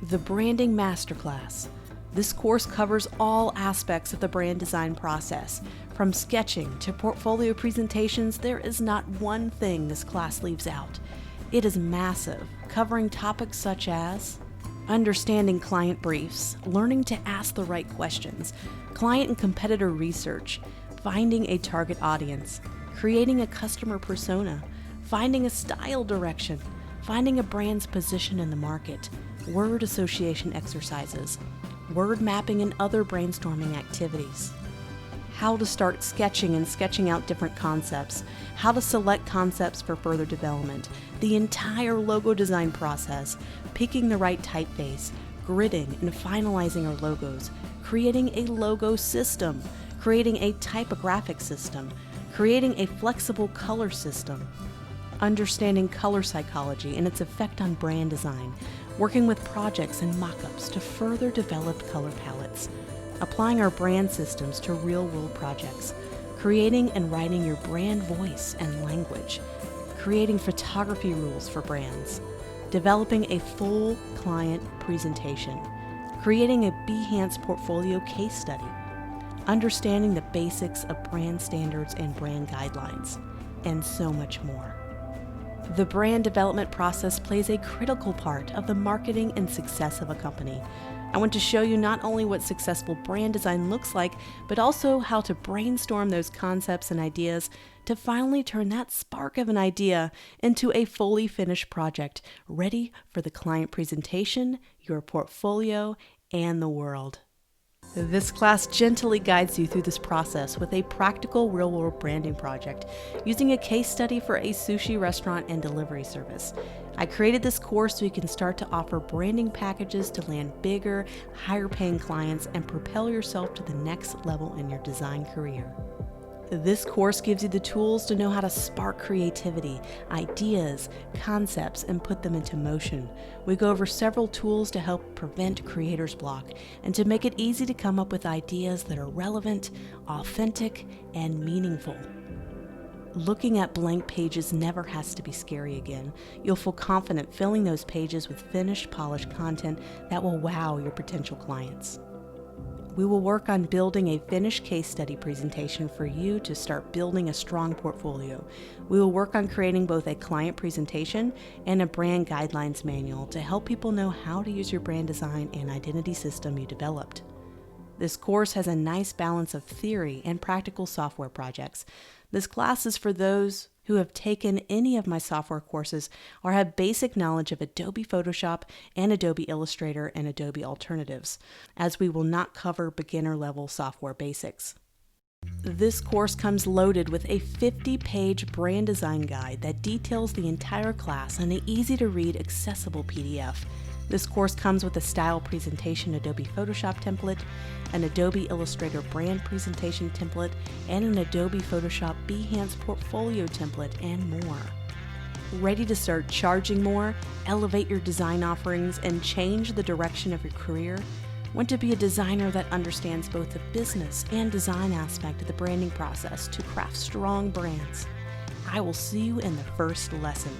The Branding Masterclass. This course covers all aspects of the brand design process. From sketching to portfolio presentations, there is not one thing this class leaves out. It is massive, covering topics such as understanding client briefs, learning to ask the right questions, client and competitor research, finding a target audience, creating a customer persona, finding a style direction, finding a brand's position in the market, word association exercises, word mapping and other brainstorming activities, how to start sketching and sketching out different concepts, how to select concepts for further development, the entire logo design process, picking the right typeface, gridding and finalizing our logos, creating a logo system, creating a typographic system, creating a flexible color system, understanding color psychology and its effect on brand design, working with projects and mock-ups to further develop color palettes, applying our brand systems to real-world projects, creating and writing your brand voice and language, creating photography rules for brands, developing a full client presentation, creating a Behance portfolio case study, understanding the basics of brand standards and brand guidelines, and so much more. The brand development process plays a critical part of the marketing and success of a company. I want to show you not only what successful brand design looks like, but also how to brainstorm those concepts and ideas to finally turn that spark of an idea into a fully finished project, ready for the client presentation, your portfolio, and the world. This class gently guides you through this process with a practical real-world branding project using a case study for a sushi restaurant and delivery service. I created this course so you can start to offer branding packages to land bigger, higher-paying clients and propel yourself to the next level in your design career. This course gives you the tools to know how to spark creativity, ideas, concepts, and put them into motion. We go over several tools to help prevent creator's block and to make it easy to come up with ideas that are relevant, authentic, and meaningful. Looking at blank pages never has to be scary again. You'll feel confident filling those pages with finished, polished content that will wow your potential clients. We will work on building a finished case study presentation for you to start building a strong portfolio. We will work on creating both a client presentation and a brand guidelines manual to help people know how to use your brand design and identity system you developed. This course has a nice balance of theory and practical software projects. This class is for those who have taken any of my software courses or have basic knowledge of Adobe Photoshop and Adobe Illustrator and Adobe alternatives, as we will not cover beginner-level software basics. This course comes loaded with a 50-page brand design guide that details the entire class in an easy-to-read, accessible PDF. This course comes with a style presentation Adobe Photoshop template, an Adobe Illustrator brand presentation template, and an Adobe Photoshop Behance portfolio template, and more. Ready to start charging more, elevate your design offerings, and change the direction of your career? Want to be a designer that understands both the business and design aspect of the branding process to craft strong brands? I will see you in the first lesson.